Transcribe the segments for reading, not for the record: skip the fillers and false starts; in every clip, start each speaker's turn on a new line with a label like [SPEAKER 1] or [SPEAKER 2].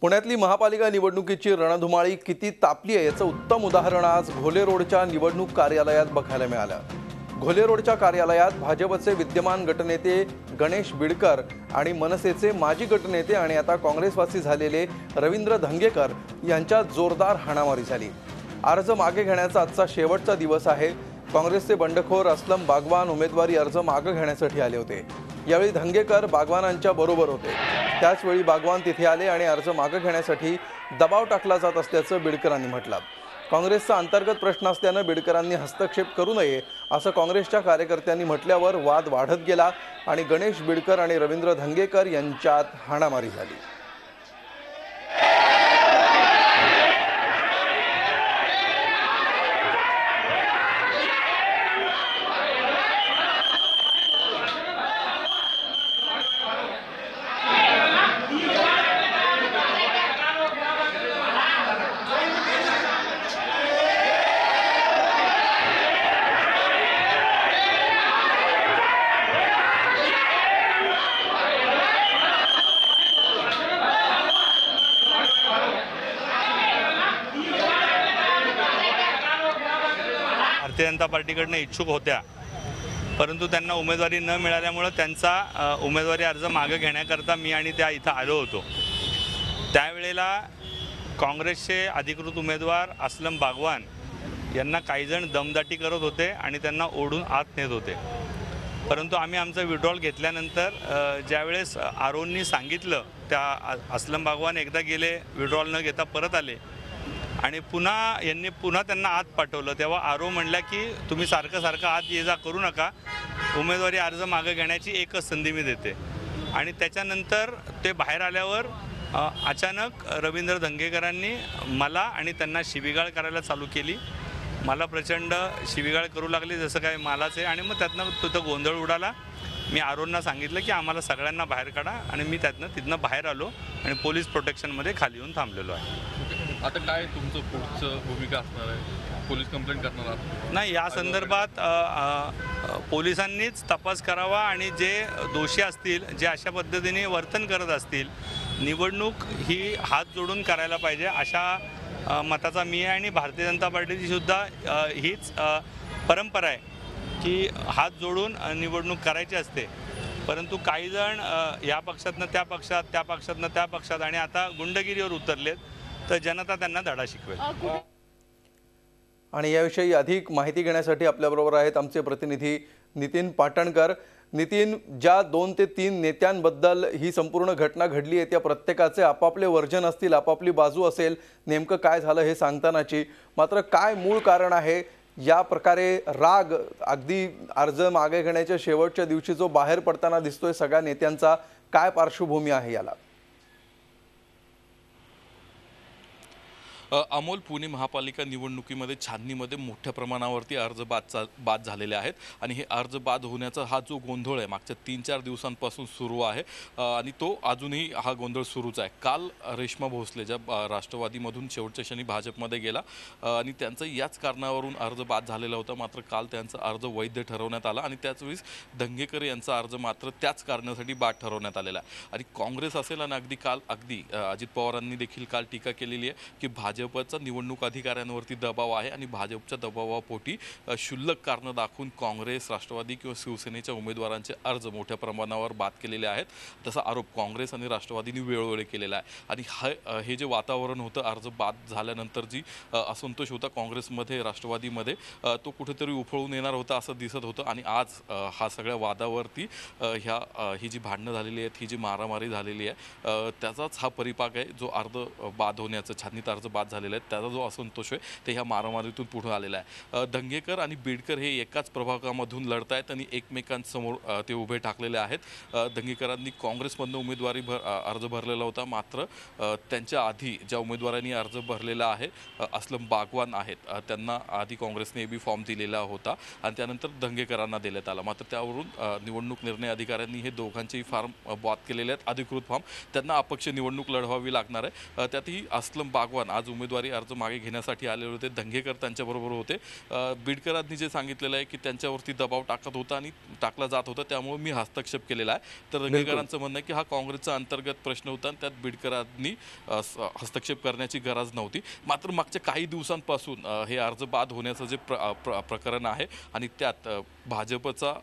[SPEAKER 1] पुण्यातली महापालिका निवडणुकीची रणधुमाळी किती तापली आहे याचं उत्तम उदाहरण आज घोले रोडच्या निवडणूक कार्यालयात बघायला मिळालं। घोले रोडच्या कार्यालयात भाजपचे विद्यमान गटनेते गणेश बिडकर आणि मनसेचे माजी गटनेते आणि आता काँग्रेसवासी झालेले रवींद्र धंगेकर यांच्यात जोरदार हाणामारी झाली। अर्ज मागे घेण्याचा आजचा शेवटचा दिवस आहे। काँग्रेसचे बंडखोर असलम बागवान उमेदवारी अर्ज मागे घेण्यासाठी आले होते। यावेळी धंगेकर बागवानांच्या बरोबर होते। त्याच वेळी बागवान तिथे आले आणि अर्ज मागे घेण्यासाठी दबाव टाकला जात असल्याचं बिडकरांनी म्हटलं। काँग्रेसचा अंतर्गत प्रश्न असल्याने बिडकरांनी हस्तक्षेप करू नये असं काँग्रेसच्या कार्यकर्त्यांनी म्हटल्यावर वाद वाढत गेला आणि गणेश बिडकर आणि रवींद्र धंगेकर यांच्यात हाणामारी झाली।
[SPEAKER 2] भारतीय जनता पार्टीकडनं इच्छुक होत्या, परंतु त्यांना उमेदवारी न मिळाल्यामुळे त्यांचा उमेदवारी अर्ज मागे घेण्याकरता मी आणि त्या इथं आलो होतो। त्यावेळेला काँग्रेसचे अधिकृत उमेदवार असलम बागवान यांना काही जण दमदाटी करत होते आणि त्यांना ओढून आत नेत होते। परंतु आम्ही आमचा विड्रॉल घेतल्यानंतर ज्यावेळेस आरोंनी सांगितलं, त्या असलम बागवान एकदा गेले, विड्रॉल न घेता परत आले आणि यांनी पुन्हा त्यांना आत पाठवलं। तेव्हा आरो म्हणला की तुम्ही सारखं आत ये जा करू नका, उमेदवारी अर्ज मागे घेण्याची एकच संधी मी देते। आणि त्याच्यानंतर ते बाहेर आल्यावर अचानक रवींद्र धंगेकरांनी मला आणि त्यांना शिवीगाळ करायला चालू केली। मला प्रचंड शिवीगाळ करू लागली जसं काय मालाच आहे। आणि मग त्यातनं तिथं गोंधळ उडाला। मी आरोंना सांगितलं की आम्हाला सगळ्यांना बाहेर काढा आणि मी तिथनं बाहेर आलो आणि पोलीस प्रोटेक्शनमध्ये खाली येऊन थांबलेलो आहे।
[SPEAKER 3] आता काय तुमचं पुढचं भूमिका असणार आहे? पोलीस कंप्लेंट करणार आहात?
[SPEAKER 2] नाही, या संदर्भात पोलिसांनीच तपास करावा आणि जे दोषी असतील, जे अशा पद्धतीने वर्तन करत असतील, निवडणूक ही हात जोडून करायला पाहिजे अशा मताचा मी आहे। आणि भारतीय जनता पार्टीची सुद्धा हीच परंपरा आहे की हात जोडून निवडणूक करायची असते। परंतु काही जण या पक्षातनं त्या पक्षात, त्या पक्षातनं त्या पक्षात आणि आता गुंडगिरीवर उतरलेत, तर जनता त्यांना धडा शिकवेल।
[SPEAKER 1] आणि याविषयी अधिक माहिती घेण्यासाठी आपल्याबरोबर आहेत आमचे प्रतिनिधी नितीन पाटणकर। नितीन, ज्या 2 ते 3 नेत्यांबद्दल ही संपूर्ण घटना घडली आहे, त्या प्रत्येकाचे आपापले वर्जन असतील, आपापली बाजू असेल, नेमकं काय झालं हे सांगतानाची, मात्र काय मूळ कारण आहे या प्रकारे राग अगदी अर्ज मागे घेण्याच्या शेवटच्या दिवशी जो बाहेर पडताना दिसतोय सगळ्या नेत्यांचा, काय पार्श्वभूमी आहे याला?
[SPEAKER 3] अमोल, पुणे महापालिका निवडणुकीमध्ये छाननीमध्ये मोठ्या प्रमाणावरती अर्ज बाद झालेले आहेत आणि हे अर्ज बाद होण्याचा हा जो गोंधळ आहे मागच्या 3-4 दिवसांपासून सुरू आहे आणि तो अजूनही हा गोंधळ सुरूच आहे। काल रेश्मा भोसले ज्या राष्ट्रवादीमधून शेवटच्या क्षणी भाजपमध्ये गेला आणि त्यांचा याच कारणावरून अर्ज बाद झालेला होता, मात्र काल त्यांचा अर्ज वैध ठरवण्यात आला आणि त्याचवेळीस धंगेकर यांचा अर्ज मात्र त्याच कारणासाठी बाद ठरवण्यात आलेला आहे। आणि काँग्रेस असेल आणि काल अजित पवारांनी देखील काल टीका केलेली आहे की भाजपचा निवडणूक अधिकाऱ्यांवरती दबाव आहे आणि भाजपच्या दबावापोटी क्षुल्लक कारणं दाखवून काँग्रेस, राष्ट्रवादी किंवा शिवसेनेच्या उमेदवारांचे अर्ज मोठ्या प्रमाणावर बाद केलेले आहेत, तसा आरोप काँग्रेस आणि राष्ट्रवादींनी वेळोवेळी केलेला आहे। आणि हे जे वातावरण होतं अर्ज बाद झाल्यानंतर जी असंतोष होता काँग्रेसमध्ये, राष्ट्रवादीमध्ये, तो कुठेतरी उफळून येणार होता असं दिसत होतं। आणि आज हा सगळ्या वादावरती ही जी भांडणं झालेली आहेत, ही जी मारामारी झालेली आहे, त्याचाच हा परिपाक आहे जो अर्ज बाद होण्याचं, छाननीत अर्ज बाद झालेला आहे, त्याचा जो असंतोष आहे ते ह्या मारामारीतून पुढे आलेला आहे। धंगेकर आणि बिडकर हे एकाच प्रभागामधून लढत आहेत आणि एकमेकांसमोर ते उभे ठाकलेले आहेत। धंगेकरांनी काँग्रेसमधून उमेदवारी अर्ज भरलेला होता, मात्र त्यांच्या आधी ज्या उमेदवारांनी अर्ज भरलेला आहे, असलम बागवान आहेत, त्यांना आधी काँग्रेसने एबी फॉर्म दिलेला होता आणि त्यानंतर धंगेकरांना देण्यात आला। मात्र त्यावरून निवडणूक निर्णय अधिकाऱ्यांनी हे दोघांचेही फॉर्म बाद केलेले आहेत, अधिकृत फॉर्म, त्यांना अपक्ष निवडणूक लढवावी लागणार आहे। त्यातही असलम बागवान आज उमेदवारी अर्ज मागे घेण्यासाठी आलेले होते. धंगेकर त्यांच्याबरोबर होते. बीडकरांनी जे सांगितलेलं आहे की त्यांच्यावरती दबाव टाकला जात होता, त्यामुळे मी हस्तक्षेप केलेला आहे. तर धंगेकरांचं म्हणणं आहे की हा काँग्रेसचा अंतर्गत प्रश्न होता आणि त्यात बीडकरांनी हस्तक्षेप करण्याची गरज नव्हती. मात्र मागच्या काही दिवसांपासून हे अर्ज बाद होण्याचं जे प्रकरण आहे आणि त्यात भाजपचा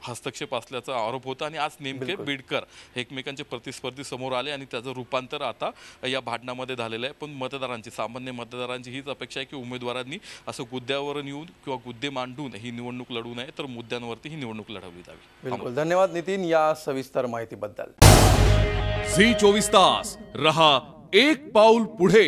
[SPEAKER 3] हस्तक्षेप असल्याचा आरोप होता आणि आज नेमके बीडकर एकमेकांचे प्रतिस्पर्धी समोर आले आणि त्याचं रूपांतर आता या भांडणामध्ये झालेलं आहे. पण सामान्य मतदारांची हीच अपेक्षा आहे की उमेदवारांनी असं गुद्द्यावर येऊन किंवा गुद्दे मांडून ही निवडणूक लढवू नये, तर मुद्द्यांवरती ही निवडणूक लढवली जावी.
[SPEAKER 1] बिलकुल, धन्यवाद नितीन या सविस्तर माहितीबद्दल.
[SPEAKER 4] झी 24 तास रहा एक पाऊल पुढे.